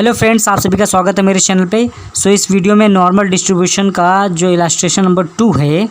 Hello friends, आप सभी का स्वागत है मेरे चैनल पे। इस वीडियो में नॉर्मल डिस्ट्रीब्यूशन का जो इलास्ट्रेशन नंबर 2 है,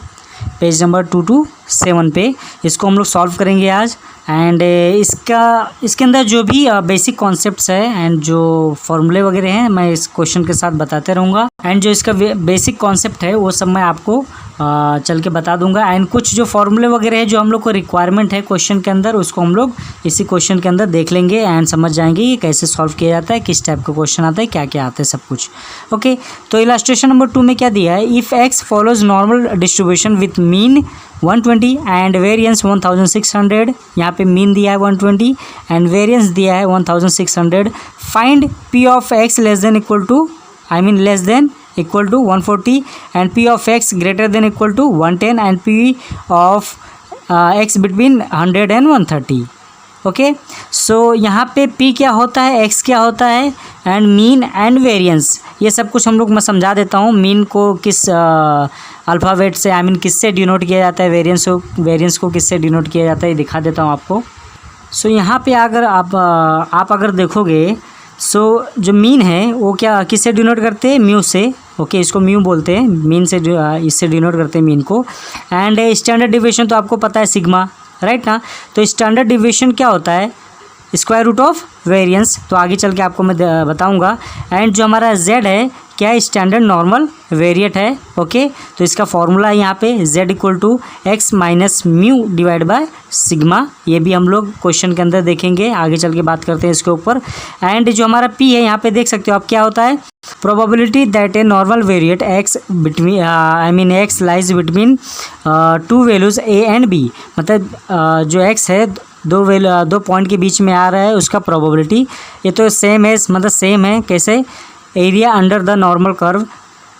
पेज नंबर 227 पे, इसको हम लोग सॉल्व करेंगे आज। एंड इसके अंदर जो भी बेसिक कॉन्सेप्ट्स है एंड जो फॉर्मूले वगैरह हैं मैं इस क्वेश्चन के साथ बताते रहूँगा। एंड जो इसका बेसिक कॉन्सेप्ट है वो सब मैं आपको चल के बता दूंगा। एंड कुछ जो फॉर्मूले वगैरह है जो हम लोग को रिक्वायरमेंट है क्वेश्चन के अंदर, उसको हम लोग इसी क्वेश्चन के अंदर देख लेंगे एंड समझ जाएंगे कि कैसे सॉल्व किया जाता है, किस टाइप का क्वेश्चन आता है, क्या क्या आता है, सब कुछ। ओके, तो इलास्ट्रेशन नंबर 2 में क्या दिया है, if x follows normal distribution with mean 120 and variance 1600, यहाँ पे मीन दिया है 120 एंड वेरिएंस दिया है 1600, find P of X less than equal to less than equal to 140 and P of X greater than equal to 110 and P of X between 100 and 130। Okay, so यहाँ पे P क्या होता है, x क्या होता है एंड मीन एंड वेरिएंस, ये सब कुछ हम लोग मैं समझा देता हूँ। मीन को किस अल्फ़ाबेट से किससे डिनोट किया जाता है, वेरिएंस को किससे डिनोट किया जाता है, ये दिखा देता हूँ आपको। सो यहाँ पे अगर आप अगर देखोगे, सो जो मीन है वो क्या किससे डिनोट करते हैं, म्यू से। ओके, इसको म्यू बोलते हैं, मीन से इससे डिनोट करते हैं मीन को। एंड स्टैंडर्ड डिविएशन तो आपको पता है सिग्मा, राइट ना। तो स्टैंडर्ड डिविएशन क्या होता है, स्क्वायर रूट ऑफ वेरिएंस, तो आगे चल के आपको मैं बताऊंगा। एंड जो हमारा z है क्या है, स्टैंडर्ड नॉर्मल वेरिएट है। ओके, तो इसका फॉर्मूला है यहाँ पे z equal to x minus mu divide by sigma, ये भी हम लोग क्वेश्चन के अंदर देखेंगे, आगे चल के बात करते हैं इसके ऊपर। एंड जो हमारा p है यहाँ पे देख सकते हो आप, क्या होता है, probability that a normal variate x between x lies between two values a and b, मतलब जो x है दो पॉइंट के बीच में आ रहा है, उसका प्रोबेबिलिटी। ये तो सेम है, मतलब सेम है कैसे, area under the normal curve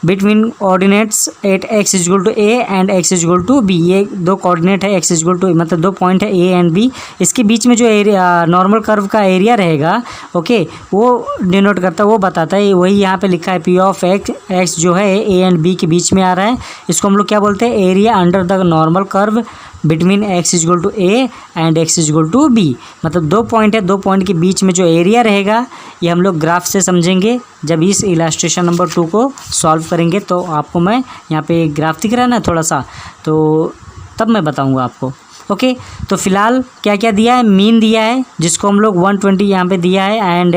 between ordinates at x equal to a and x equal to b, ये दो कोऑर्डिनेट है एक्स इजल टू, मतलब दो पॉइंट है ए एंड बी, इसके बीच में जो एरिया नॉर्मल कर्व का एरिया रहेगा, ओके, वो डिनोट करता है, वो बताता है। वही यहाँ पे लिखा है, पी ऑफ एक्स जो है ए एंड बी के बीच में आ रहा है, इसको हम लोग क्या बोलते हैं, area under the normal curve between x equal to a and x equal to b, मतलब दो पॉइंट है, दो पॉइंट के बीच में जो एरिया रहेगा, ये हम लोग ग्राफ से समझेंगे जब इस इलास्ट्रेशन नंबर 2 को सॉल्व करेंगे। तो आपको मैं यहाँ पे ग्राफ दिख रहा है ना थोड़ा सा, तो तब मैं बताऊँगा आपको। ओके, तो फिलहाल क्या क्या दिया है, मीन दिया है जिसको हम लोग 120 यहाँ पे दिया है, एंड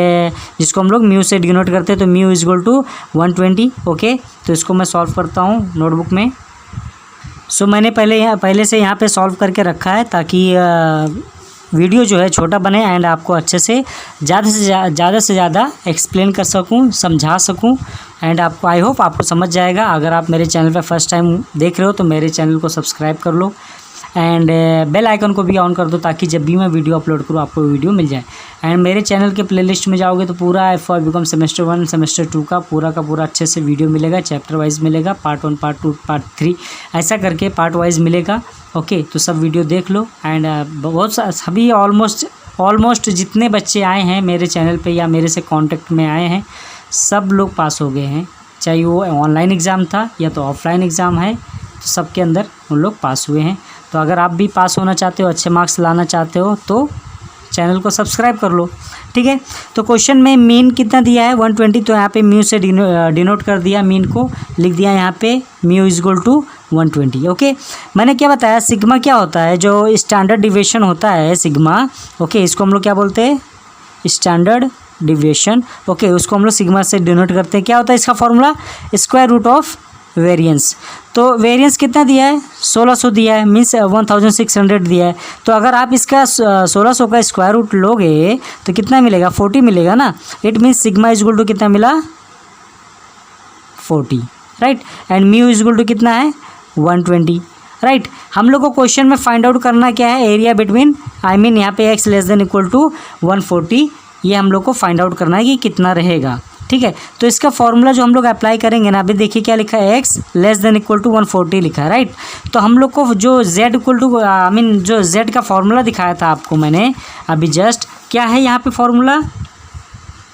जिसको हम लोग म्यू से डिनोट करते हैं, तो म्यू इजल टू 120। ओके, तो इसको मैं सॉल्व करता हूँ नोटबुक में। सो मैंने पहले से यहाँ पे सॉल्व करके रखा है ताकि वीडियो जो है छोटा बने एंड आपको अच्छे से ज़्यादा से ज़्यादा एक्सप्लेन कर सकूँ, समझा सकूँ। एंड आपको आई होप आपको समझ जाएगा। अगर आप मेरे चैनल पे फर्स्ट टाइम देख रहे हो तो मेरे चैनल को सब्सक्राइब कर लो एंड बेल आइकन को भी ऑन कर दो, ताकि जब भी मैं वीडियो अपलोड करूँ आपको वीडियो मिल जाए। एंड मेरे चैनल के प्लेलिस्ट में जाओगे तो पूरा F बीकॉम सेमेस्टर 1 सेमेस्टर 2 का पूरा अच्छे से वीडियो मिलेगा, चैप्टर वाइज मिलेगा, पार्ट 1 पार्ट 2 पार्ट 3 ऐसा करके पार्ट वाइज मिलेगा। ओके, तो सब वीडियो देख लो। एंड बहुत सभी ऑलमोस्ट जितने बच्चे आए हैं मेरे चैनल पे या मेरे से कांटेक्ट में आए हैं, सब लोग पास हो गए हैं, चाहे वो ऑनलाइन एग्ज़ाम था या तो ऑफलाइन एग्ज़ाम है, तो सबके अंदर उन लोग पास हुए हैं। तो अगर आप भी पास होना चाहते हो, अच्छे मार्क्स लाना चाहते हो, तो चैनल को सब्सक्राइब कर लो, ठीक है। तो क्वेश्चन में मीन कितना दिया है 120, तो यहाँ पे म्यू से डिनोट कर दिया, मीन को लिख दिया यहाँ पे म्यू इजल टू 120। ओके, मैंने क्या बताया, सिग्मा क्या होता है, जो स्टैंडर्ड डिविएशन होता है सिग्मा। ओके, इसको हम लोग क्या बोलते हैं, स्टैंडर्ड डिविएशन। ओके, उसको हम लोग सिग्मा से डिनोट करते हैं। क्या होता है इसका formula, square root of variance. तो वेरिएंस कितना दिया है, 1600 दिया है, मीन्स 1600 दिया है। तो अगर आप इसका 1600 का स्क्वायर रूट लोगे तो कितना मिलेगा, 40 मिलेगा ना। It means sigma equal to कितना मिला, 40, right. And mu equal to कितना है, 120, राइट। हम लोग को क्वेश्चन में फाइंड आउट करना क्या है, एरिया बिटवीन यहाँ पे x less than equal to 140, ये हम लोग को फाइंड आउट करना है कि कितना रहेगा, ठीक है। तो इसका फॉर्मूला जो हम लोग अप्लाई करेंगे ना, अभी देखिए क्या लिखा है, x less than equal to 140 लिखा है, राइट। तो हम लोग को जो z इक्वल टू जो z का फॉर्मूला दिखाया था आपको मैंने अभी जस्ट, क्या है यहाँ पे formula,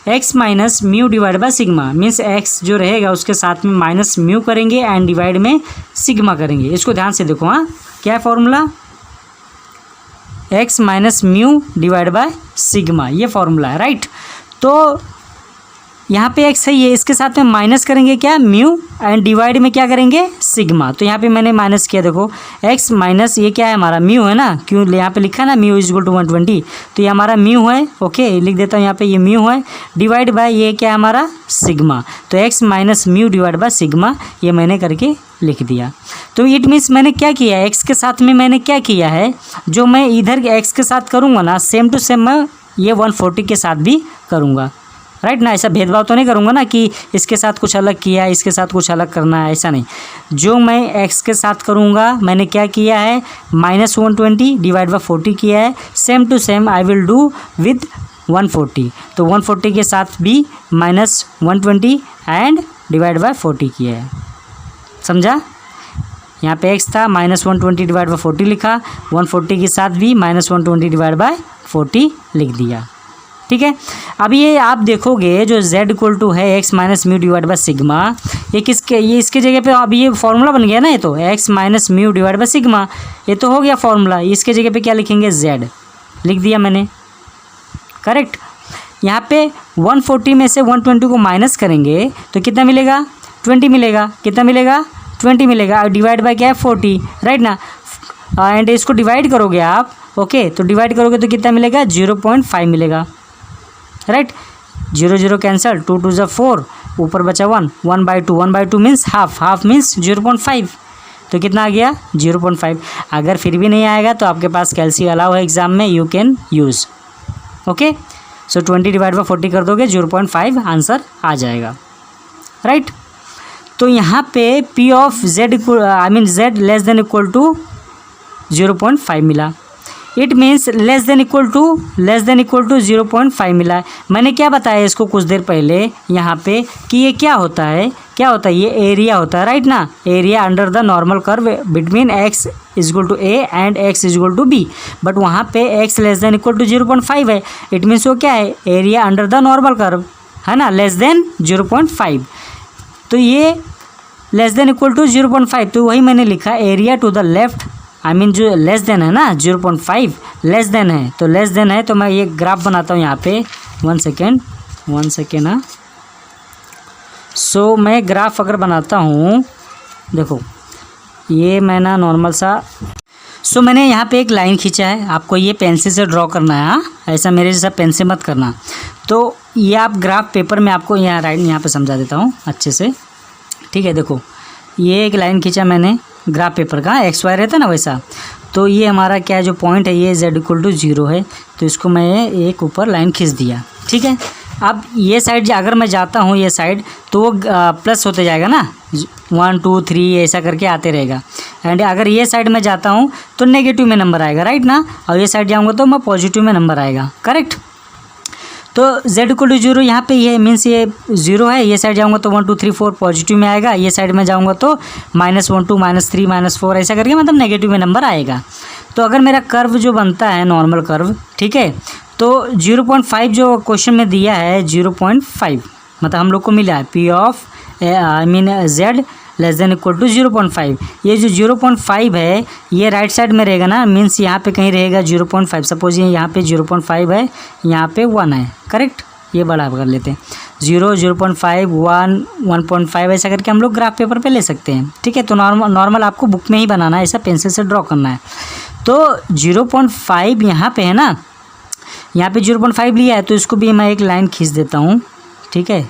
x minus mu divide by sigma, means x जो रहेगा उसके साथ में माइनस म्यू करेंगे एंड डिवाइड में सिग्मा करेंगे। इसको ध्यान से देखो, हाँ क्या है formula, x minus mu divide by sigma, ये फॉर्मूला है, राइट। तो यहाँ पे x सही है, इसके साथ में माइनस करेंगे क्या, म्यू, एंड डिवाइड में क्या करेंगे, सिग्मा। तो यहाँ पे मैंने माइनस किया, देखो x माइनस ये क्या है हमारा म्यू है ना, क्यों यहाँ पे लिखा है ना म्यू इज इक्वल टू 120, तो ये हमारा म्यू है। ओके, लिख देता हूँ यहाँ पे ये म्यू है, डिवाइड बाय ये क्या है हमारा सिग्मा। तो x minus mu divide by sigma, ये मैंने करके लिख दिया। तो इट मीन्स मैंने क्या किया है, x के साथ में मैंने क्या किया है, जो मैं इधर x के साथ करूँगा ना, सेम टू सेम मैं ये 140 के साथ भी करूँगा, राइट ना। ऐसा भेदभाव तो नहीं करूँगा ना कि इसके साथ कुछ अलग किया है, इसके साथ कुछ अलग करना है, ऐसा नहीं। जो मैं x के साथ करूँगा, मैंने क्या किया है, -120 डिवाइड बाय 40 किया है, same to same I will do with 140। तो 140 के साथ भी -120 एंड डिवाइड बाय 40 किया है, समझा। यहाँ पे x था, -120 डिवाइड बाय 40 लिखा, 140 के साथ भी -120 डिवाइड बाय 40 लिख दिया, ठीक है। अब ये आप देखोगे जो z इक्वल टू है x minus mu divide by sigma, ये इसके जगह पे अब ये फॉर्मूला बन गया ना, ये तो x minus mu divide by sigma, ये तो हो गया फॉर्मूला। इसके जगह पे क्या लिखेंगे, z लिख दिया मैंने, करेक्ट। यहाँ पे 140 में से 120 को माइनस करेंगे तो कितना मिलेगा, 20 मिलेगा। कितना मिलेगा, 20 मिलेगा। डिवाइड बाय क्या है, 40, राइट ना। एंड इसको डिवाइड करोगे आप, ओके, तो डिवाइड करोगे तो कितना मिलेगा, 0.5 मिलेगा, राइट। 0 0 कैंसल, 2 2 4, ऊपर बचा 1, 1/2, 1/2 मीन्स हाफ मीन्स 0.5, तो कितना आ गया, 0.5। अगर फिर भी नहीं आएगा तो आपके पास कैलसी अलाउ है एग्जाम में, you can use, okay. So 20 divide by 40 कर दोगे, 0.5 आंसर आ जाएगा, राइट। तो यहाँ पे P of Z Z less than equal to 0.5 मिला। It means less than equal to 0.5 मिला है। मैंने क्या बताया इसको कुछ देर पहले यहाँ पे कि ये क्या होता है, ये एरिया होता है, राइट ना। Area under the normal curve between x is equal to a and x is equal to b, but वहाँ पे x less than equal to 0.5 है। इट मीन्स वो क्या है, area under the normal curve है ना, less than 0.5। तो ये लेस देन इक्वल टू 0.5, तो वही मैंने लिखा एरिया टू द लेफ्ट, जो लेस देन है ना, 0.5 लेस देन है, तो लेस देन है। तो मैं ये ग्राफ बनाता हूँ यहाँ पे, 1 सेकेंड हाँ। सो मैं ग्राफ अगर बनाता हूँ, देखो ये मैं ना नॉर्मल सा, सो मैंने यहाँ पे एक लाइन खींचा है, आपको ये पेंसिल से ड्रॉ करना है, हाँ, ऐसा मेरे जैसा पेन से मत करना। तो ये आप ग्राफ पेपर में आपको यहाँ पे समझा देता हूँ अच्छे से, ठीक है। देखो ये एक लाइन खींचा मैंने ग्राफ पेपर का, एक्स वाई रहता है ना वैसा। तो ये हमारा क्या है, जो पॉइंट है ये z इक्वल टू 0 है, तो इसको मैं एक ऊपर लाइन खींच दिया, ठीक है। अब ये साइड अगर मैं जाता हूँ ये साइड, तो वो प्लस होते जाएगा ना, 1 2 3 ऐसा करके आते रहेगा। एंड अगर ये साइड में जाता हूँ तो नेगेटिव में नंबर आएगा, राइट ना, और ये साइड जाऊँगा तो मैं पॉजिटिव में नंबर आएगा, करेक्ट। तो z इक्वल टू 0 यहाँ पे ये मीन्स ये 0 है, ये साइड जाऊँगा तो 1 2 3 4 पॉजिटिव में आएगा, ये साइड में जाऊँगा तो -1 2 -3 -4 ऐसा करके मतलब नेगेटिव में नंबर आएगा। तो अगर मेरा कर्व जो बनता है नॉर्मल कर्व, ठीक है, तो 0.5 जो क्वेश्चन में दिया है 0.5 मतलब हम लोग को मिला है P of Z less than equal to 0.5। ये जो 0.5 है ये राइट साइड में रहेगा ना, मीन्स यहाँ पे कहीं रहेगा 0.5। सपोज ये यहाँ पे 0.5 है, यहाँ पे 1 है, करेक्ट। ये बड़ा कर लेते हैं, 0 0.5 1 1.5 ऐसा करके हम लोग ग्राफ पेपर पे ले सकते हैं, ठीक है। तो नॉर्मल आपको बुक में ही बनाना है, ऐसा पेंसिल से ड्रॉ करना है। तो 0.5 यहाँ पे है ना, यहाँ पे 0.5 लिया है, तो इसको भी मैं एक लाइन खींच देता हूँ, ठीक है।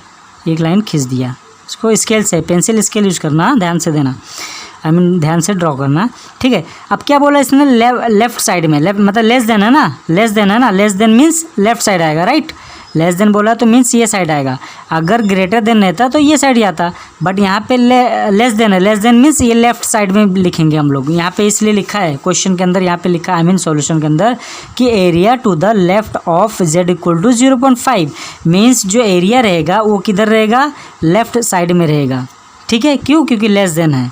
एक लाइन खींच दिया, इसको स्केल से, पेंसिल स्केल यूज़ करना, ध्यान से देना, ध्यान से ड्रॉ करना, ठीक है। अब क्या बोला इसने, लेफ्ट साइड में, लेफ्ट मतलब लेस देन है ना, less than means left side आएगा, राइट। लेस देन बोला तो मीन्स ये साइड आएगा। अगर ग्रेटर देन रहता तो ये साइड जाता, बट यहाँ पे लेस देन है, लेस देन मीन्स ये लेफ्ट साइड में लिखेंगे हम लोग। यहाँ पे इसलिए लिखा है क्वेश्चन के अंदर, यहाँ पे लिखा है सॉल्यूशन के अंदर कि area to the left of z equal to 0.5 means जो एरिया रहेगा वो किधर रहेगा, लेफ्ट साइड में रहेगा, ठीक है। क्यों, क्योंकि लेस देन है,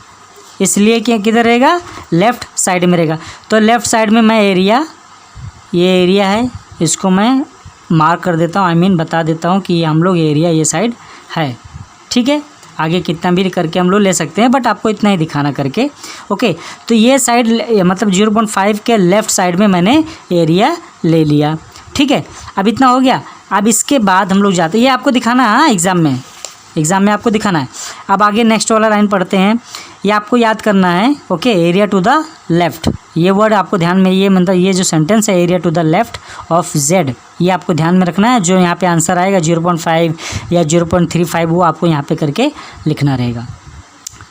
इसलिए कि किधर रहेगा, लेफ्ट साइड में रहेगा। तो लेफ्ट साइड में मैं एरिया, ये एरिया है, इसको मैं मार्क कर देता हूँ, बता देता हूँ कि हम लोग एरिया ये साइड है, ठीक है। आगे कितना भी करके हम लोग ले सकते हैं, बट आपको इतना ही दिखाना करके, ओके। तो ये साइड मतलब 0.5 के लेफ़्ट साइड में मैंने एरिया ले लिया, ठीक है। अब इतना हो गया। अब इसके बाद हम लोग जाते हैं, ये आपको दिखाना है हाँ एग्ज़ाम में आपको दिखाना है। अब आगे नेक्स्ट वाला लाइन पढ़ते हैं, ये आपको याद करना है। Okay, area to the left, ये वर्ड आपको ध्यान में, ये मतलब ये जो सेंटेंस है area to the left of z, ये आपको ध्यान में रखना है। जो यहाँ पे आंसर आएगा 0.5 या 0.35 वो आपको यहाँ पे करके लिखना रहेगा,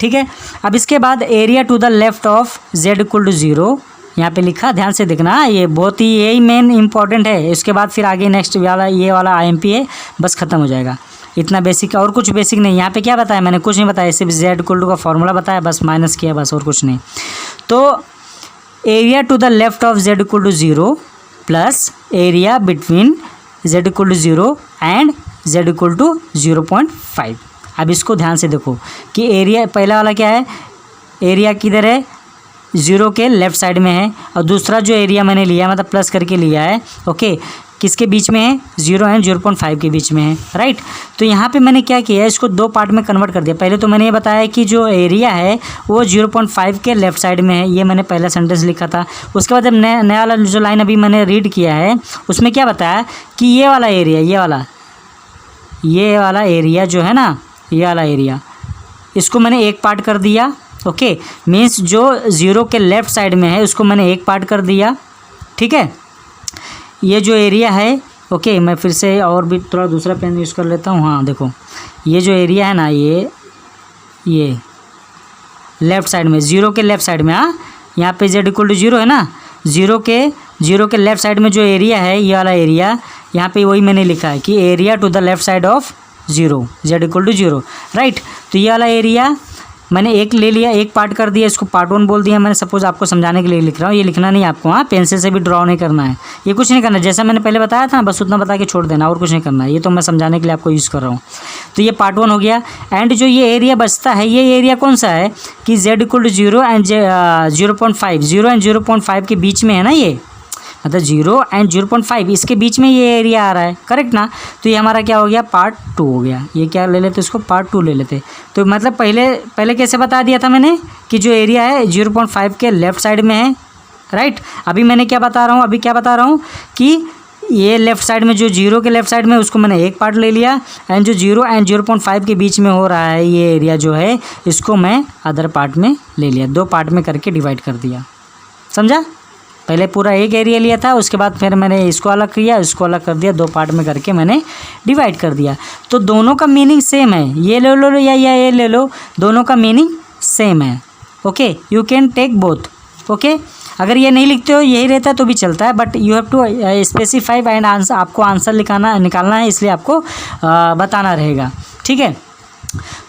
ठीक है। अब इसके बाद area to the left of Z equal to 0, यहाँ पे लिखा, ध्यान से देखना, ये बहुत ही यही मेन इंपॉर्टेंट है। इसके बाद फिर आगे नेक्स्ट वाला ये वाला IMP है, बस ख़त्म हो जाएगा। इतना बेसिक, और कुछ बेसिक नहीं। यहाँ पे क्या बताया मैंने, कुछ नहीं बताया, सिर्फ जेड इक्वल टू का फॉर्मूला बताया, बस माइनस किया, बस और कुछ नहीं। तो area to the left of Z equal to 0 plus area between Z equal to 0 and Z equal to 0.5। अब इसको ध्यान से देखो कि एरिया पहला वाला क्या है, एरिया किधर है, 0 के लेफ़्ट साइड में है, और दूसरा जो एरिया मैंने लिया मतलब प्लस करके लिया है, ओके, किसके बीच में है, 0 एंड 0.5 के बीच में है, राइट। तो यहाँ पे मैंने क्या किया, इसको दो पार्ट में कन्वर्ट कर दिया। पहले तो मैंने ये बताया कि जो एरिया है वो 0.5 के लेफ़्ट साइड में है, ये मैंने पहला सेंटेंस लिखा था। उसके बाद जब नया वाला जो लाइन अभी मैंने रीड किया है उसमें क्या बताया कि ये वाला एरिया, ये वाला एरिया जो है ना, ये वाला एरिया, इसको मैंने एक पार्ट कर दिया। ओके, मीन्स जो 0 के लेफ़्ट साइड में है उसको मैंने एक पार्ट कर दिया, ठीक है। ये जो एरिया है, ओके, मैं फिर से और भी थोड़ा दूसरा पेन यूज़ कर लेता हूँ। हाँ देखो, ये जो एरिया है ना, ये लेफ़्ट साइड में, 0 के लेफ़्ट साइड में, हाँ यहाँ पे जेड इक्वल टू 0 है ना, 0 के लेफ़्ट साइड में जो एरिया है, ये वाला एरिया, यहाँ पे वही मैंने लिखा है कि area to the left side of 0, z equal to 0, right. तो ये वाला एरिया मैंने एक ले लिया, एक पार्ट कर दिया, इसको पार्ट 1 बोल दिया मैंने। सपोज आपको समझाने के लिए लिख रहा हूँ, ये लिखना नहीं आपको, हाँ पेंसिल से भी ड्रॉ नहीं करना है, ये कुछ नहीं करना, जैसा मैंने पहले बताया था बस उतना बता के छोड़ देना, और कुछ नहीं करना है। ये तो मैं समझाने के लिए आपको यूज़ कर रहा हूँ। तो ये पार्ट 1 हो गया। एंड जो ये एरिया बचता है, ये एरिया कौन सा है कि जेड इक्वल टू 0 एंड 0.5 के बीच में है ना, ये मतलब 0 एंड 0.5 इसके बीच में ये एरिया आ रहा है, करेक्ट ना। तो ये हमारा क्या हो गया, पार्ट 2 हो गया। ये क्या ले लेते, इसको पार्ट 2 ले लेते। तो मतलब पहले कैसे बता दिया था मैंने कि जो एरिया है 0.5 के लेफ़्ट साइड में है, राइट। अभी मैंने क्या बता रहा हूँ कि ये लेफ़्ट साइड में जो 0 के लेफ़्ट साइड में उसको मैंने एक पार्ट ले लिया, एंड जो 0 एंड 0.5 के बीच में हो रहा है ये एरिया जो है, इसको मैं अदर पार्ट में ले लिया, 2 पार्ट में करके डिवाइड कर दिया, समझा। पहले पूरा एक एरिया लिया था, उसके बाद फिर मैंने इसको अलग किया, इसको अलग कर दिया, 2 पार्ट में करके मैंने डिवाइड कर दिया। तो दोनों का मीनिंग सेम है, ये ले लो या ये ले लो, दोनों का मीनिंग सेम है। Okay, you can take both. Okay, अगर ये नहीं लिखते हो, यही रहता है तो भी चलता है, but you have to specify and answer, आपको आंसर निकालना है, इसलिए आपको बताना रहेगा, ठीक है।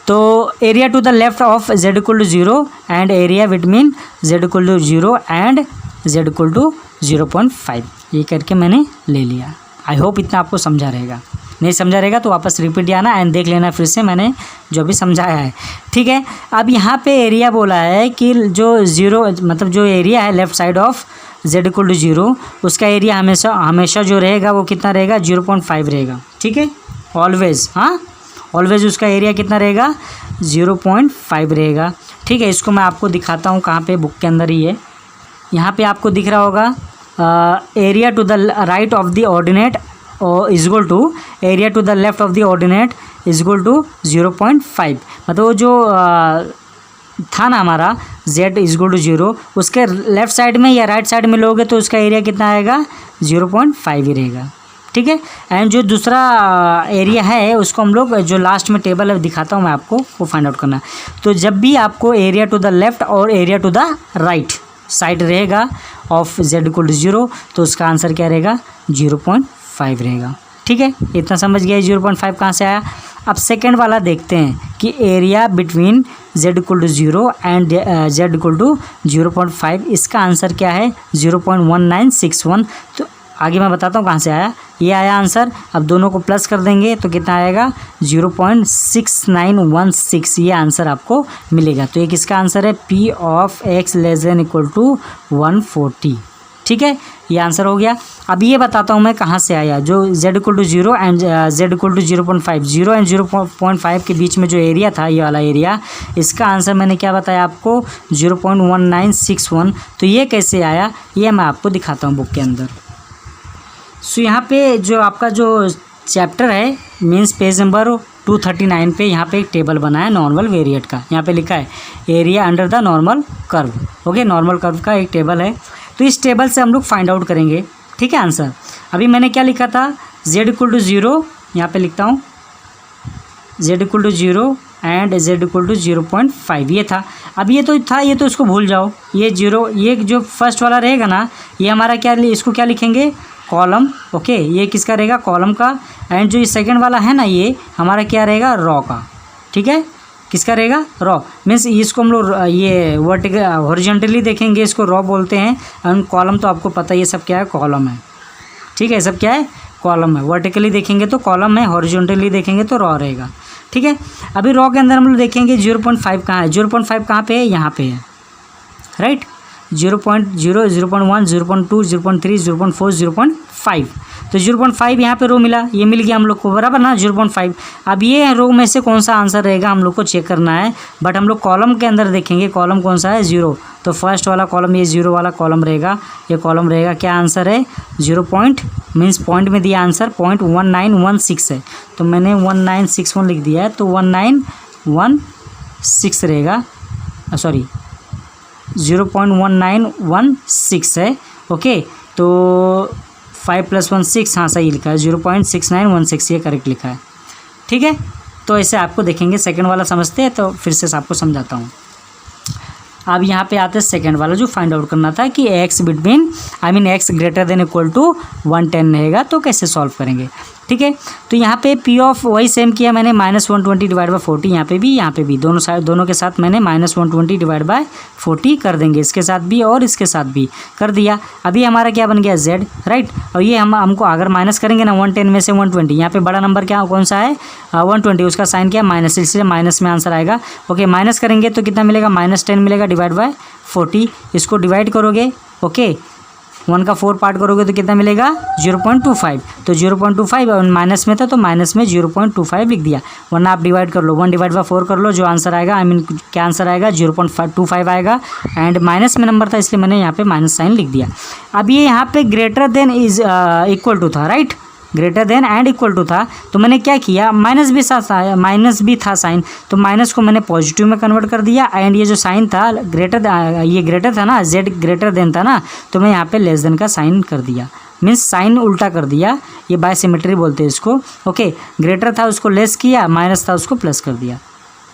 तो area to the left of Z equal to 0 and area between Z equal to 0 and Z equal to 0.5, ये करके मैंने ले लिया। आई होप इतना आपको समझा रहेगा। नहीं समझा रहेगा तो वापस रिपीट आना एंड देख लेना फिर से मैंने जो भी समझाया है, ठीक है। अब यहाँ पे एरिया बोला है कि जो 0 मतलब जो एरिया है left side of Z equal to 0, उसका एरिया हमेशा जो रहेगा वो कितना रहेगा, 0.5 रहेगा, ठीक है। ऑलवेज, हाँ ऑलवेज उसका एरिया कितना रहेगा, 0.5 रहेगा, ठीक है। इसको मैं आपको दिखाता हूँ कहाँ पे, बुक के अंदर ही है। यहाँ पे आपको दिख रहा होगा area to the right of the ordinate is equal to area to the left of the ordinate is equal to 0.5। मतलब वो जो था ना हमारा z इज इक्वल टू 0, उसके लेफ़्ट साइड में या राइट साइड में लोगे तो उसका एरिया कितना आएगा, 0.5 ही रहेगा, ठीक है। एंड जो दूसरा एरिया है उसको हम लोग जो लास्ट में टेबल दिखाता हूँ मैं आपको, वो फाइंड आउट करना। तो जब भी आपको एरिया टू द लेफ़्ट और area to the right side रहेगा ऑफ जेड इक्वल टू 0, तो उसका आंसर क्या रहेगा, 0.5 रहेगा, ठीक है। इतना समझ गया 0.5 कहाँ से आया। अब सेकंड वाला देखते हैं कि area between Z equal to 0 and Z equal to 0.5, इसका आंसर क्या है, 0.1961। तो आगे मैं बताता हूँ कहाँ से आया, ये आया आंसर। अब दोनों को प्लस कर देंगे तो कितना आएगा, 0.6916, ये आंसर आपको मिलेगा। तो ये किसका आंसर है, P of x less than equal to 140, ठीक है, ये आंसर हो गया। अब ये बताता हूँ मैं कहाँ से आया, जो z equal to 0 and z equal to 0.5, 0 and 0.5 के बीच में जो एरिया था, ये वाला एरिया, इसका आंसर मैंने क्या बताया आपको, 0.1961। तो ये कैसे आया, ये मैं आपको दिखाता हूँ बुक के अंदर। सो यहाँ पे जो आपका जो चैप्टर है मीन्स पेज नंबर 239 पे यहाँ पे एक टेबल बना है नॉर्मल वेरिएट का। यहाँ पे लिखा है area under the normal curve. Okay, normal curve का एक टेबल है। तो इस टेबल से हम लोग फाइंड आउट करेंगे। ठीक है, आंसर अभी मैंने क्या लिखा था, z = 0, यहाँ पे लिखता हूँ z = 0 एंड z = 0.5 ये था। अब ये तो था, ये तो इसको भूल जाओ, ये 0, ये जो फर्स्ट वाला रहेगा ना ये हमारा क्या, इसको क्या लिखेंगे, कॉलम। ओके, ये किसका रहेगा, कॉलम का। एंड जो ये सेकंड वाला है ना ये हमारा क्या रहेगा, रो का। ठीक है, किसका रहेगा, रो। मीन्स इसको हम लोग ये वर्टिकल हॉरिजॉन्टली देखेंगे, इसको रो बोलते हैं। एंड कॉलम तो आपको पता है ये सब क्या है, कॉलम है। ठीक है, सब क्या है, कॉलम है। वर्टिकली देखेंगे तो कॉलम है, हॉरिजॉन्टली देखेंगे तो रो रहेगा। ठीक है, अभी रो के अंदर हम लोग देखेंगे 0.5 कहाँ है, 0.5 कहाँ पे है, यहाँ पे है, राइट। 0.0, 0.1, 0.2, 0.3, 0.4, 0.5। तो 0.5 यहाँ पे रो मिला, ये मिल गया हम लोग को, बराबर ना, 0.5। अब ये रो में से कौन सा आंसर रहेगा हम लोग को चेक करना है। बट हम लोग कॉलम के अंदर देखेंगे, कॉलम कौन सा है, 0। तो फर्स्ट वाला कॉलम, ये 0 वाला कॉलम रहेगा, ये कॉलम रहेगा। क्या आंसर है, 0 पॉइंट मीन्स पॉइंट में दिया आंसर 0.1916 है, तो मैंने 1961 लिख दिया है, तो 1916 रहेगा, सॉरी 0.1916 है। ओके, तो 5 + 1 6, हाँ सही लिखा है, 0.6916 ये करेक्ट लिखा है। ठीक है, तो ऐसे आपको देखेंगे। सेकंड वाला समझते हैं तो फिर से आपको समझाता हूँ। अब यहाँ पे आते हैं सेकंड वाला जो फाइंड आउट करना था कि x between x greater than equal to 110 रहेगा, तो कैसे सॉल्व करेंगे। ठीक है, तो यहाँ पे p ऑफ वही सेम किया मैंने, -120 / 40, यहाँ पे भी दोनों साइड, दोनों के साथ मैंने -120 / 40 कर देंगे, इसके साथ भी और इसके साथ भी कर दिया। अभी हमारा क्या बन गया, z, राइट। और ये हमको अगर माइनस करेंगे ना 110 में से 120, यहाँ पे बड़ा नंबर क्या कौन सा है, 120, उसका साइन क्या है, माइनस, इसलिए माइनस में आंसर आएगा। ओके, माइनस करेंगे तो कितना मिलेगा, -10 मिलेगा / 40। इसको डिवाइड करोगे, ओके, 1 का 4 पार्ट करोगे तो कितना मिलेगा, 0.25। तो 0.25 और माइनस में था तो माइनस में 0.25 लिख दिया, वरना आप डिवाइड कर लो, 1 / 4 कर लो, जो आंसर आएगा, क्या आंसर आएगा, 0.25 आएगा। एंड माइनस में नंबर था इसलिए मैंने यहाँ पे माइनस साइन लिख दिया। अब ये यहाँ पे greater than is equal to था, right, greater than and equal to था, तो मैंने क्या किया, माइनस भी था साइन, तो माइनस को मैंने पॉजिटिव में कन्वर्ट कर दिया। एंड ये जो साइन था ये ग्रेटर था ना, z ग्रेटर देन था ना, तो मैं यहाँ पे लेस देन का साइन कर दिया, मीन्स साइन उल्टा कर दिया, ये बाय सिमेट्री बोलते हैं इसको। ओके, ग्रेटर था उसको लेस किया, माइनस था उसको प्लस कर दिया,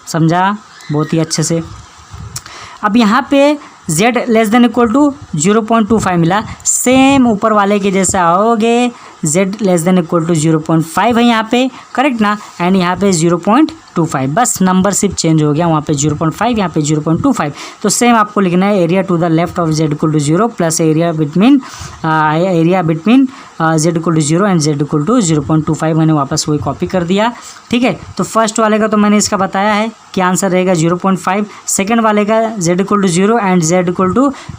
समझा, बहुत ही अच्छे से। अब यहाँ पे z less than equal to 0.25 मिला, सेम ऊपर वाले के जैसा आओगे, z less than equal to 0.5 है यहाँ पे, करेक्ट ना। एंड यहाँ पे 0.25, बस नंबर सिर्फ चेंज हो गया, वहाँ पे 0.5, यहाँ पे 0.25। तो सेम आपको लिखना है, area to the left of z = 0 plus area between z = 0 and z = 0.25। मैंने वापस वही कॉपी कर दिया। ठीक है, तो फर्स्ट वाले का तो मैंने इसका बताया है कि आंसर रहेगा 0.5, सेकंड वाले का z = 0 एंड z =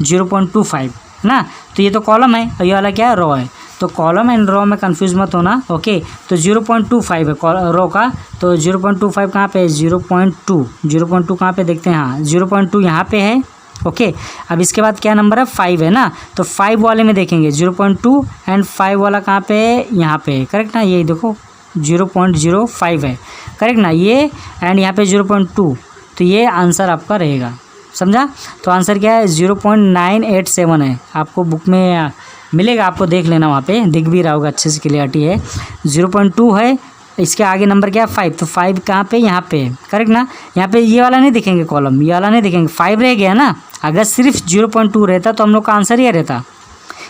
0.25 ना। तो ये तो कॉलम है और ये वाला क्या है, रो है। तो कॉलम एंड रो में कंफ्यूज मत होना। ओके, तो 0.25 है रो का, तो 0.25 कहाँ पे है, 0.2 कहाँ पे देखते हैं, हाँ 0.2 यहाँ पे है। ओके, अब इसके बाद क्या नंबर है, 5 है ना, तो 5 वाले में देखेंगे 0.2 एंड 5 वाला कहाँ पे है, यहाँ पे है, करेक्ट ना, ये देखो 0.05 है, करेक्ट ना, ये एंड यहाँ पे 0.2, तो ये आंसर आपका रहेगा, समझा। तो आंसर क्या है, 0.987 है, आपको बुक में मिलेगा, आपको देख लेना, वहाँ पे दिख भी रहा होगा, अच्छे से क्लियरिटी है। 0.2 है, इसके आगे नंबर क्या है, 5, तो 5 कहाँ पे, यहाँ पे, करेक्ट ना। यहाँ पे ये वाला नहीं दिखेंगे कॉलम, ये वाला नहीं दिखेंगे, 5 रह गया ना। अगर सिर्फ 0.2 रहता तो हम लोग का आंसर ये रहता,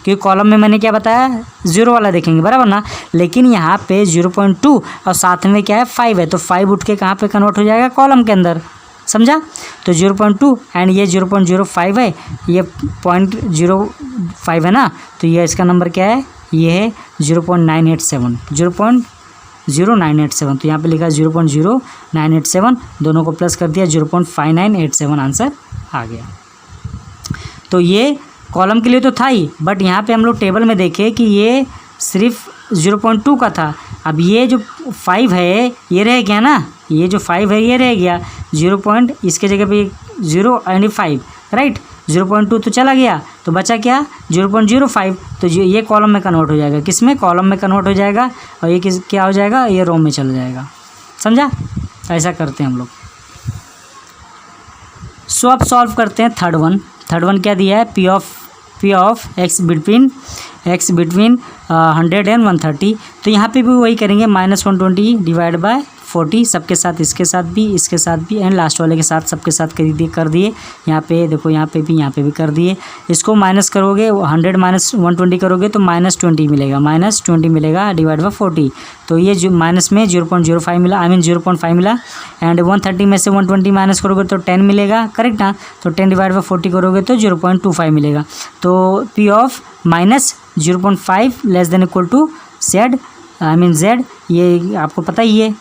क्योंकि कॉलम में मैंने क्या बताया, 0 वाला देखेंगे, बराबर ना। लेकिन यहाँ पे 0.2 और साथ में क्या है, 5 है, तो 5 उठ के कहाँ पे कन्वर्ट हो जाएगा, कॉलम के अंदर, समझा। तो 0.2 एंड ये 0.05 है, ये 0.05 है ना, तो ये इसका नंबर क्या है, ये है 0.987, 0.0987। तो यहाँ पे लिखा है 0.0987, दोनों को प्लस कर दिया, 0.5987 आंसर आ गया। तो ये कॉलम के लिए तो था ही, बट यहाँ पे हम लोग टेबल में देखे कि ये सिर्फ 0.2 का था। अब ये जो 5 है ये रह गया ना, ये जो 5 है ये रह गया, 0. इसके जगह पे 0 एंड 5, राइट। 0.2 तो चला गया, तो बचा क्या 0.05, तो ये कॉलम में कन्वर्ट हो जाएगा, किस में, कॉलम में कन्वर्ट हो जाएगा, और ये क्या हो जाएगा, ये रो में चला जाएगा। समझा, ऐसा करते हैं हम लोग। सो अब सॉल्व करते हैं थर्ड वन क्या दिया है, P of X between 100 and 130। तो यहाँ पे भी वही करेंगे, -120 डिवाइड बाय 40, सबके साथ, इसके साथ भी एंड लास्ट वाले के साथ सबके साथ कर दिए। यहाँ पे देखो, यहाँ पे भी कर दिए। इसको माइनस करोगे, 100 माइनस 120 करोगे तो -20 मिलेगा डिवाइड बाय 40। तो ये जो माइनस में 0.05 मिला, 0.5 मिला। एंड 130 में से 120 माइनस करोगे तो 10 मिलेगा, करेक्ट ना। तो 10 डिवाइड बाय 40 करोगे तो 0.25 मिलेगा। तो P of -0.5 less than equal to Z, ये आपको पता ही है,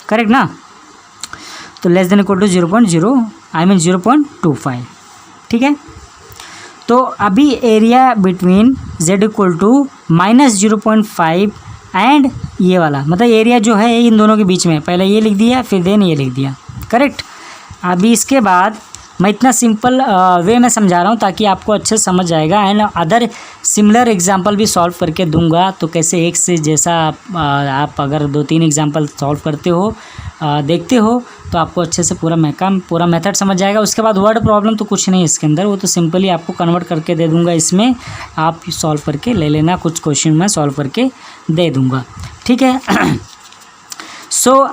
करेक्ट ना। तो लेस देन इक्वल टू 0.25, ठीक है। तो अभी area between z equal to -0.5 and ये वाला, मतलब एरिया जो है इन दोनों के बीच में, पहले ये लिख दिया फिर देन ये लिख दिया, करेक्ट। अभी इसके बाद मैं इतना सिंपल वे में समझा रहा हूँ ताकि आपको अच्छे से समझ जाएगा। एंड अदर सिमिलर एग्जांपल भी सॉल्व करके दूंगा, तो कैसे एक से जैसा आप अगर 2-3 एग्जांपल सॉल्व करते हो, देखते हो, तो आपको अच्छे से पूरा मेथड समझ जाएगा। उसके बाद वर्ड प्रॉब्लम तो कुछ नहीं है इसके अंदर, वो तो सिंपली आपको कन्वर्ट करके दे दूँगा, इसमें आप सॉल्व करके ले लेना, कुछ क्वेश्चन मैं सॉल्व करके दे दूँगा, ठीक है। सो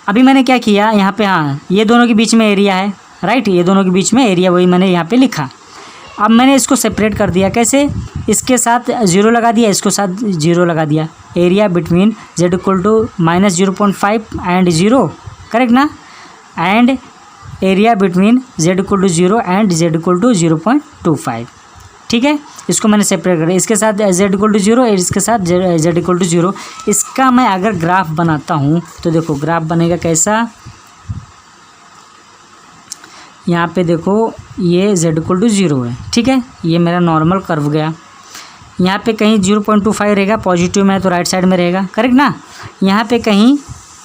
अभी मैंने क्या किया यहाँ पे, हाँ ये दोनों के बीच में एरिया है, राइट, ये दोनों के बीच में एरिया, वही मैंने यहाँ पे लिखा। अब मैंने इसको सेपरेट कर दिया, कैसे, इसके साथ 0 लगा दिया, इसको साथ 0 लगा दिया। Area between z equal to -0.5 and 0, correct ना। And area between z equal to 0 and z equal to 0.25, ठीक है। इसको मैंने सेपरेट कर दिया, इसके साथ z इक्वल टू 0, इसके साथ z इक्वल टू 0। इसका मैं अगर ग्राफ बनाता हूँ तो देखो ग्राफ बनेगा कैसा, यहाँ पे देखो ये z इक्वल टू 0 है, ठीक है। ये मेरा नॉर्मल कर्व गया, यहाँ पे कहीं 0.25 रहेगा, पॉजिटिव में है तो राइट साइड में रहेगा, करेक्ट ना। यहाँ पे कहीं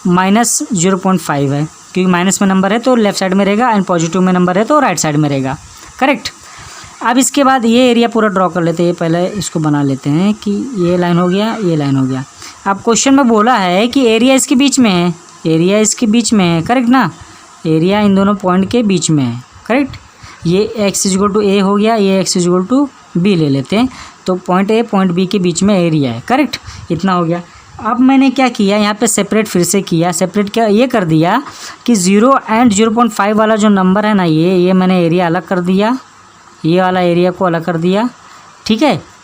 -0.5 है, क्योंकि माइनस में नंबर है तो लेफ्ट साइड में रहेगा, एंड पॉजिटिव में नंबर है तो राइट साइड में रहेगा, करेक्ट। अब इसके बाद ये एरिया पूरा ड्रॉ कर लेते हैं, पहले इसको बना लेते हैं कि ये लाइन हो गया, ये लाइन हो गया। अब क्वेश्चन में बोला है कि एरिया इसके बीच में है, एरिया इसके बीच में है, करेक्ट ना। एरिया इन दोनों पॉइंट के बीच में है, करेक्ट। ये x इक्वल टू ए हो गया, ये x इक्वल टू बी ले लेते हैं, तो पॉइंट ए पॉइंट बी के बीच में एरिया है, करेक्ट। इतना हो गया। अब मैंने क्या किया, यहाँ पे सेपरेट फिर से किया, सेपरेट क्या ये कर दिया कि 0 एंड 0.5 वाला जो नंबर है ना, ये मैंने एरिया अलग कर दिया, ये वाला एरिया को अलग कर दिया, ठीक है।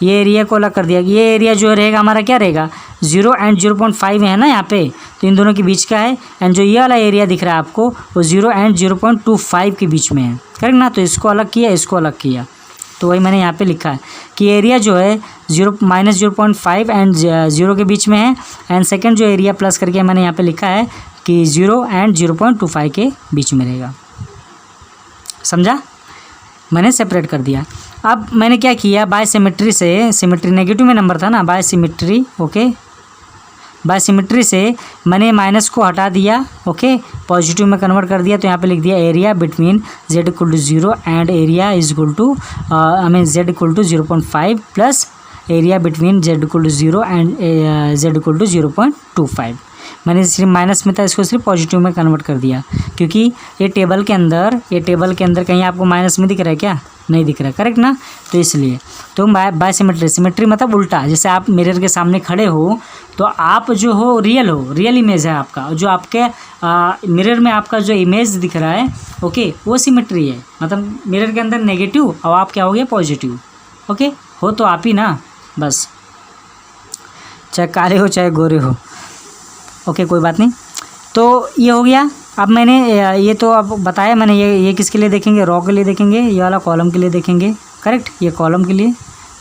ये एरिया को अलग कर दिया। ये एरिया जो रहेगा हमारा क्या रहेगा, 0 एंड 0.5 है ना यहाँ पे, तो इन दोनों के बीच का है। एंड जो ये वाला एरिया दिख रहा है आपको वो 0 एंड 0.25 के बीच में है, करेक्ट ना। तो इसको अलग किया, इसको अलग किया, तो वही मैंने यहाँ पे लिखा है कि एरिया जो है -0.5 एंड 0 के बीच में है। एंड सेकेंड जो एरिया प्लस करके मैंने यहाँ पे लिखा है कि 0 एंड 0.25 के बीच में रहेगा। समझा, मैंने सेपरेट कर दिया। अब मैंने क्या किया, बाय सिमेट्री से, सिमेट्री नेगेटिव में नंबर था ना, by symmetry, okay, by symmetry से मैंने माइनस को हटा दिया, ओके, पॉजिटिव में कन्वर्ट कर दिया। तो यहाँ पे लिख दिया area between z equal to 0 and area is equal to z equal to 0.5 plus area between z equal to 0 and z equal to 0.25। मैंने सिर्फ माइनस में था, इसको सिर्फ पॉजिटिव में कन्वर्ट कर दिया, क्योंकि ये टेबल के अंदर कहीं आपको माइनस में दिख रहा है क्या, नहीं दिख रहा है, करेक्ट ना। तो इसलिए तो बाय सिमेट्री मतलब उल्टा, जैसे आप मिरर के सामने खड़े हो तो आप जो हो रियल इमेज है आपका, जो आपके मिरर में आपका जो इमेज दिख रहा है, ओके, वो सिमेट्री है। मतलब मिरर के अंदर नेगेटिव और आप क्या हो गया पॉजिटिव, ओके, हो तो आप ही ना, बस, चाहे काले हो चाहे गोरे हो, ओके, कोई बात नहीं। तो ये हो गया। अब मैंने ये तो अब बताया मैंने, ये किसके लिए देखेंगे, रॉ के लिए देखेंगे, ये वाला कॉलम के लिए देखेंगे, करेक्ट, ये कॉलम के लिए,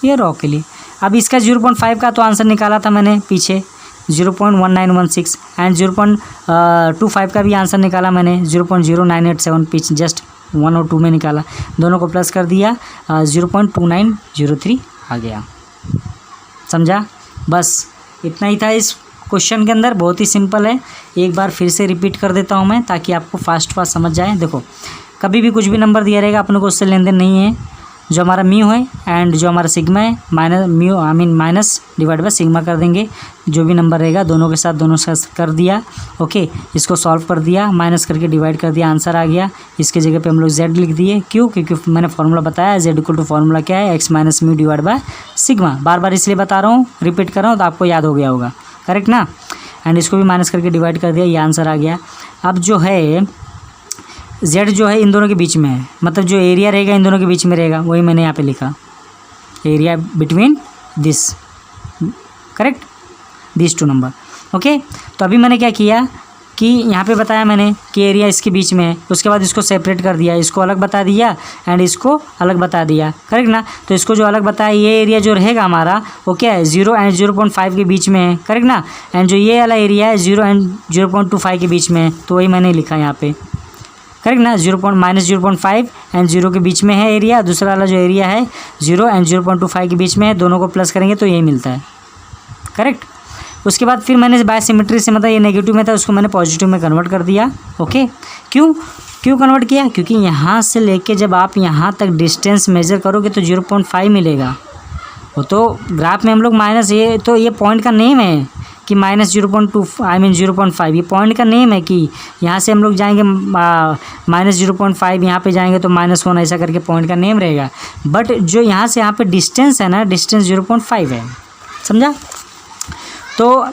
ये रॉ के लिए। अब इसका 0.5 का तो आंसर निकाला था मैंने पीछे, 0.1916 एंड 0.25 का भी आंसर निकाला मैंने, 0.0987 पीछे जस्ट 1 और 2 में निकाला, दोनों को प्लस कर दिया, 0.2903 आ गया। समझा, बस इतना ही था इस क्वेश्चन के अंदर, बहुत ही सिंपल है। एक बार फिर से रिपीट कर देता हूँ मैं ताकि आपको फास्ट समझ जाए। देखो कभी भी कुछ भी नंबर दिया रहेगा अपने को उससे लेन देन नहीं है। जो हमारा म्यू है एंड जो हमारा सिग्मा है माइनस डिवाइड बाय सिग्मा कर देंगे। जो भी नंबर रहेगा दोनों के साथ कर दिया। ओके, इसको सॉल्व कर दिया, माइनस करके डिवाइड कर दिया, आंसर आ गया। इसके जगह पे हम लोग z लिख दिए। क्यों? क्योंकि मैंने फॉर्मूला बताया z इक्वल टू फॉर्मूला क्या है, x minus mu divide by sigma. बार बार इसलिए बता रहा हूँ, रिपीट कर रहा हूँ तो आपको याद हो गया होगा। करेक्ट ना? एंड इसको भी माइनस करके डिवाइड कर दिया, ये आंसर आ गया। अब जो है z जो है इन दोनों के बीच में है, मतलब जो एरिया रहेगा इन दोनों के बीच में रहेगा, वही मैंने यहाँ पे लिखा, area between this, correct, this two number. Okay, तो अभी मैंने क्या किया कि यहाँ पे बताया मैंने कि एरिया इसके बीच में है, उसके बाद इसको सेपरेट कर दिया, इसको अलग बता दिया एंड इसको अलग बता दिया। करेक्ट ना? तो इसको जो अलग बताया, ये एरिया जो रहेगा हमारा वो क्या है, 0 एंड 0.5 के बीच में है। करेक्ट ना? एंड जो ये वाला एरिया है 0 एंड 0.25 के बीच में है, तो वही मैंने लिखा यहाँ पे। करेक्ट ना? -0.5 एंड 0 के बीच में है एरिया। दूसरा वाला जो एरिया है 0 एंड 0.25 के बीच में है, दोनों को प्लस करेंगे तो यही मिलता है। करेक्ट? उसके बाद फिर मैंने बाय सिमेट्री से, मतलब ये नेगेटिव में था उसको मैंने पॉजिटिव में कन्वर्ट कर दिया। ओके, क्यों कन्वर्ट किया? क्योंकि यहाँ से लेके जब आप यहाँ तक डिस्टेंस मेजर करोगे तो 0.5 मिलेगा। वो तो ग्राफ में हम लोग माइनस, ये तो ये पॉइंट का नेम है कि -0.2 0.5, ये पॉइंट का नेम है कि यहाँ से हम लोग जाएंगे -0.5, यहाँ पे जाएंगे तो -1, ऐसा करके पॉइंट का नेम रहेगा। बट जो यहाँ से यहाँ पे डिस्टेंस है ना, डिस्टेंस 0.5 है। समझा? तो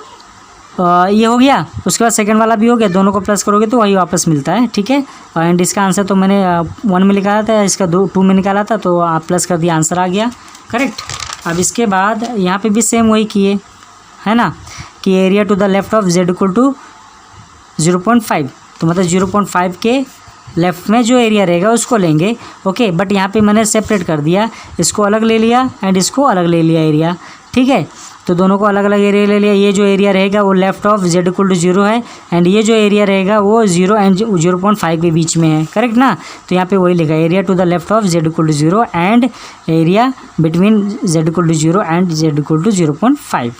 ये हो गया। उसके बाद सेकंड वाला भी हो गया, दोनों को प्लस करोगे तो वही वापस मिलता है। ठीक है, एंड इसका आंसर तो मैंने 1 में निकाला था, इसका 2 में निकाला था, तो आप प्लस कर दिया, आंसर आ गया। करेक्ट? अब इसके बाद यहाँ पे भी सेम वही किए, है ना, कि area to the left of z equal to 0.5, तो मतलब 0.5 के लेफ्ट में जो एरिया रहेगा उसको लेंगे। ओके, बट यहाँ पे मैंने सेपरेट कर दिया, इसको अलग ले लिया एंड इसको अलग ले लिया एरिया। ठीक है, तो दोनों को अलग अलग एरिया ले लिया। ये जो एरिया रहेगा वो left of z equal to 0 है एंड ये जो एरिया रहेगा वो 0 एंड 0.5 के बीच में है। करेक्ट ना? तो यहाँ पे वही लिखा, area to the left of z equal to 0 and area between z equal to 0 and z equal to 0.5।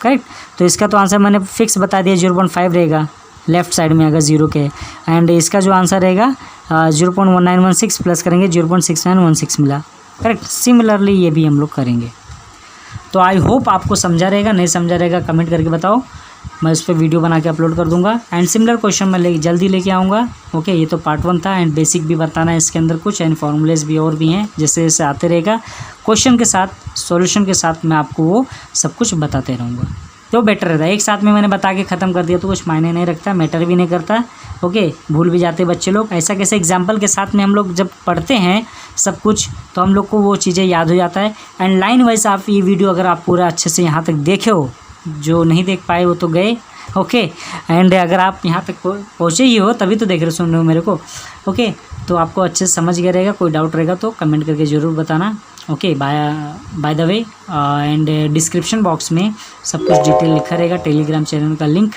Correct? तो इसका तो आंसर मैंने फिक्स बता दिया, 0.5 रहेगा लेफ्ट साइड में अगर 0 के। एंड इसका जो आंसर रहेगा 0.1916 प्लस करेंगे 0.6916 मिला। करेक्ट? सिमिलरली ये भी हम लोग करेंगे। तो आई होप आपको समझा रहेगा, नहीं समझा रहेगा कमेंट करके बताओ, मैं इस पर वीडियो बना के अपलोड कर दूंगा। एंड सिमिलर क्वेश्चन मैं जल्दी लेके आऊँगा। ओके, ये तो पार्ट 1 था एंड बेसिक भी बताना है इसके अंदर कुछ, एंड फॉर्मूलेज भी और भी हैं, जैसे जैसे आते रहेगा क्वेश्चन के साथ, सॉल्यूशन के साथ मैं आपको वो सब कुछ बताते रहूँगा, तो बेटर रहता है। एक साथ में मैंने बता के ख़त्म कर दिया तो कुछ मायने नहीं रखता, मैटर भी नहीं करता। ओके, भूल भी जाते बच्चे लोग। ऐसा कैसे एग्जाम्पल के साथ में हम लोग जब पढ़ते हैं सब कुछ तो हम लोग को वो चीज़ें याद हो जाता है। एंड लाइन वाइज आप ये वीडियो अगर आप पूरा अच्छे से यहाँ तक देखे हो, जो नहीं देख पाए वो तो गए। ओके, एंड अगर आप यहाँ तक पहुँचे ही हो तभी तो देख रहे सुन रहे हो मेरे को। ओके, तो आपको अच्छे से समझ गया रहेगा। कोई डाउट रहेगा तो कमेंट करके ज़रूर बताना। Okay, by the way and description box में सब कुछ डिटेल लिखा रहेगा, टेलीग्राम चैनल का लिंक